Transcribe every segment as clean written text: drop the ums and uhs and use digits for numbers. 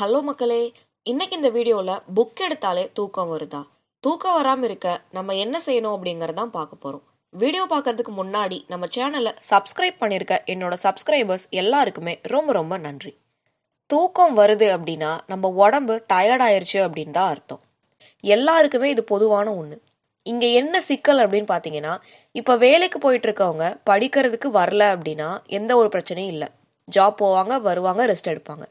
Hello மக்களே, இன்னைக்கு இந்த வீடியோவில் புக் எடுத்தாலே தூக்கம் வருதா? தூக்கம் வராமல் இருக்க நம்ம என்ன செய்யணும் அப்படிங்கறதான் பார்க்க போகிறோம். வீடியோ பார்க்கறதுக்கு முன்னாடி நம்ம சேனலை சப்ஸ்கிரைப் பண்ணியிருக்க என்னோட சப்ஸ்கிரைபர்ஸ் எல்லாருக்குமே ரொம்ப ரொம்ப நன்றி. தூக்கம் வருது அப்படின்னா நம்ம உடம்பு டயர்ட் ஆயிடுச்சு அப்படின்னு தான் அர்த்தம். எல்லாருக்குமே இது பொதுவான ஒன்று. இங்கே என்ன சிக்கல் அப்படின்னு பார்த்தீங்கன்னா, இப்போ வேலைக்கு போயிட்டு இருக்கவங்க படிக்கிறதுக்கு வரல அப்படின்னா எந்த ஒரு பிரச்சனையும் இல்லை. ஜாப் போவாங்க, வருவாங்க, ரெஸ்ட் எடுப்பாங்க.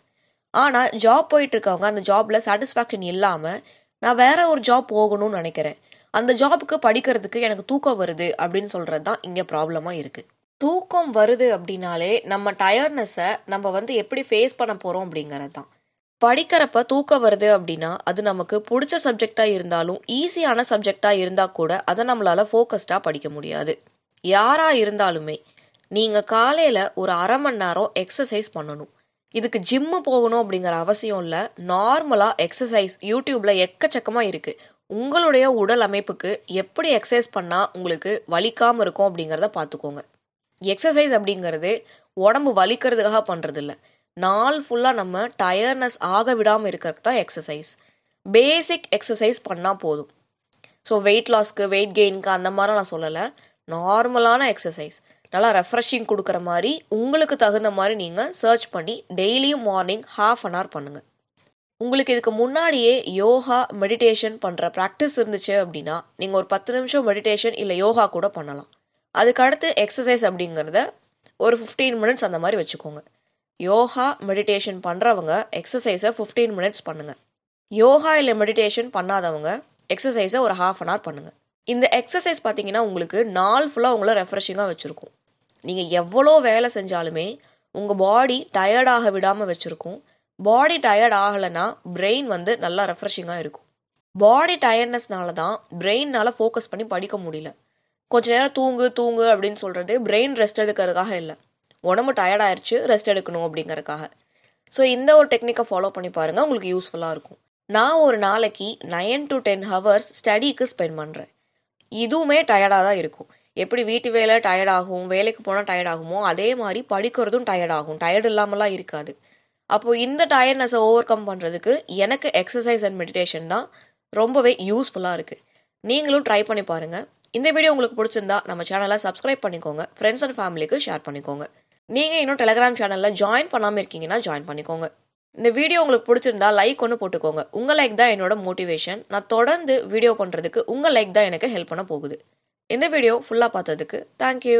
ஆனால் ஜாப் போயிட்டு இருக்கவங்க அந்த ஜாபில் சாட்டிஸ்ஃபேக்ஷன் இல்லாமல் நான் வேற ஒரு ஜாப் போகணும்னு நினைக்கிறேன், அந்த ஜாபுக்கு படிக்கிறதுக்கு எனக்கு தூக்கம் வருது அப்படின்னு சொல்கிறது தான் இங்கே ப்ராப்ளமாக இருக்குது. தூக்கம் வருது அப்படின்னாலே நம்ம டயர்ட்னஸை நம்ம எப்படி ஃபேஸ் பண்ண போகிறோம் அப்படிங்கிறது தான். படிக்கிறப்ப தூக்கம் வருது அப்படின்னா அது நமக்கு பிடிச்ச சப்ஜெக்டாக இருந்தாலும் ஈஸியான சப்ஜெக்டாக இருந்தால் கூட அதை நம்மளால் ஃபோக்கஸ்டாக படிக்க முடியாது. யாராக இருந்தாலுமே நீங்கள் காலையில் ஒரு அரை மணி நேரம் எக்ஸசைஸ் பண்ணணும். இதுக்கு ஜிம்மு போகணும் அப்படிங்கிற அவசியம் இல்லை. நார்மலாக எக்ஸசைஸ் யூடியூப்பில் எக்கச்சக்கமாக இருக்குது. உங்களுடைய உடல் அமைப்புக்கு எப்படி எக்ஸசைஸ் பண்ணால் உங்களுக்கு வலிக்காமல் இருக்கும் அப்படிங்கிறத பார்த்துக்கோங்க. எக்ஸசைஸ் அப்படிங்கிறது உடம்பு வலிக்கிறதுக்காக பண்ணுறது இல்லை. நாள் ஃபுல்லாக நம்ம டயர்னஸ் ஆக விடாமல் இருக்கிறதுக்கு தான் எக்ஸசைஸ். பேசிக் எக்ஸசைஸ் பண்ணால் போதும். ஸோ வெயிட் லாஸ்க்கு, வெயிட் கெயினுக்கு அந்த மாதிரி நான் சொல்லலை. நார்மலான எக்ஸசைஸ் நல்லா ரெஃப்ரெஷிங் கொடுக்குற மாதிரி உங்களுக்கு தகுந்த மாதிரி நீங்கள் சர்ச் பண்ணி டெய்லியும் மார்னிங் ½ பண்ணுங்கள். உங்களுக்கு இதுக்கு முன்னாடியே யோகா மெடிடேஷன் பண்ணுற ப்ராக்டிஸ் இருந்துச்சு அப்படின்னா நீங்கள் ஒரு 10 நிமிஷம் மெடிடேஷன் இல்லை யோகா கூட பண்ணலாம். அதுக்கடுத்து எக்ஸசைஸ் அப்படிங்கிறத ஒரு 15 மினிட்ஸ் அந்த மாதிரி வச்சுக்கோங்க. யோகா மெடிடேஷன் பண்ணுறவங்க எக்ஸசைஸை 15 மினிட்ஸ் பண்ணுங்கள். யோகா இல்லை மெடிடேஷன் பண்ணாதவங்க எக்ஸசைஸை ஒரு ½ பண்ணுங்கள். இந்த எக்ஸசைஸ் பார்த்தீங்கன்னா உங்களுக்கு நாள் ஃபுல்லாக உங்களை ரெஃப்ரெஷிங்காக வச்சுருக்கும். நீங்கள் எவ்வளோ வேலை செஞ்சாலுமே உங்கள் பாடி டயர்டாக விடாமல் வச்சுருக்கும். பாடி டயர்ட் ஆகலைன்னா பிரெயின் நல்லா ரெஃப்ரெஷிங்காக இருக்கும். பாடி டயர்ட்னஸ்னால தான் பிரெயினால் ஃபோக்கஸ் பண்ணி படிக்க முடியல. கொஞ்ச நேரம் தூங்கு தூங்கு அப்படின்னு சொல்கிறது பிரெயின் ரெஸ்ட் எடுக்கிறதுக்காக இல்லை, உடம்பு டயர்ட் ஆயிடுச்சு ரெஸ்ட் எடுக்கணும் அப்படிங்கிறதுக்காக. ஸோ இந்த ஒரு டெக்னிக்கை ஃபாலோ பண்ணி பாருங்கள், உங்களுக்கு யூஸ்ஃபுல்லாக இருக்கும். நான் ஒரு நாளைக்கு 9 to 10 ஹவர்ஸ் ஸ்டடிக்கு ஸ்பெண்ட் பண்ணுறேன். இதுவுமே டயர்டாக தான் இருக்கும். எப்படி வீட்டு வேலை டயர்ட் ஆகும், வேலைக்கு போனால் டயர்ட் ஆகுமோ அதே மாதிரி படிக்கிறதும் டயர்ட் ஆகும். டயர்ட் இல்லாமலாம் இருக்காது. அப்போது இந்த டயர்ட்னஸை ஓவர் கம் பண்ணுறதுக்கு எனக்கு எக்ஸசைஸ் அண்ட் மெடிடேஷன் தான் ரொம்பவே யூஸ்ஃபுல்லாக இருக்குது. நீங்களும் ட்ரை பண்ணி பாருங்கள். இந்த வீடியோ உங்களுக்கு பிடிச்சிருந்தா நம்ம சேனலை சப்ஸ்கிரைப் பண்ணிக்கோங்க, ஃப்ரெண்ட்ஸ் அண்ட் ஃபேமிலிக்கு ஷேர் பண்ணிக்கோங்க. நீங்கள் இன்னும் டெலிகிராம் சேனலில் ஜாயின் பண்ணாமல் இருக்கீங்கன்னா ஜாயின் பண்ணிக்கோங்க. இந்த வீடியோ உங்களுக்கு பிடிச்சிருந்தா லைக் ஒன்று போட்டுக்கோங்க. உங்கள் லைக் தான் என்னோட மோட்டிவேஷன். நான் தொடர்ந்து வீடியோ பண்ணுறதுக்கு உங்கள் லைக் தான் எனக்கு ஹெல்ப் பண்ண போகுது. இந்த வீடியோ ஃபுல்லாக பார்த்ததுக்கு தேங்க்யூ.